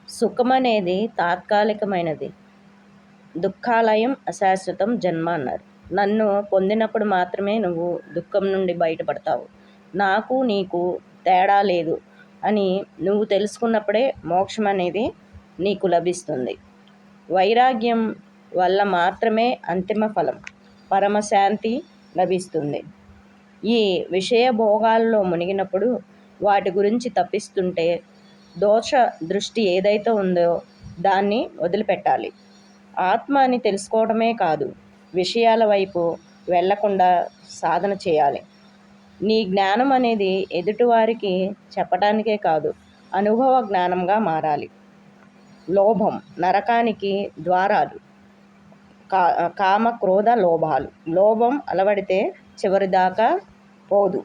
సుఖమనేది తాత్కాలికమైనది. దుఃఖాలయం అశాశ్వతం జన్మ అన్నారు. నన్ను పొందినప్పుడు మాత్రమే నువ్వు దుఃఖం నుండి బయటపడతావు. నాకు నీకు తేడా లేదు అని నువ్వు తెలుసుకున్నప్పుడే మోక్షం అనేది నీకు లభిస్తుంది. వైరాగ్యం వల్ల మాత్రమే అంతిమ ఫలం పరమశాంతి లభిస్తుంది. ఈ విషయ భోగాల్లో మునిగినప్పుడు వాటి గురించి తప్పిస్తుంటే దోష దృష్టి ఏదైతే ఉందో దాన్ని వదిలిపెట్టాలి. ఆత్మ అని తెలుసుకోవడమే కాదు, విషయాల వైపు వెళ్లకుండా సాధన చేయాలి. నీ జ్ఞానం అనేది ఎదుటివారికి చెప్పడానికే కాదు, అనుభవ జ్ఞానంగా మారాలి. లోభం నరకానికి ద్వారాలు. కామ క్రోధ లోభాలు. లోభం అలవడితే చివరిదాకా పోదు.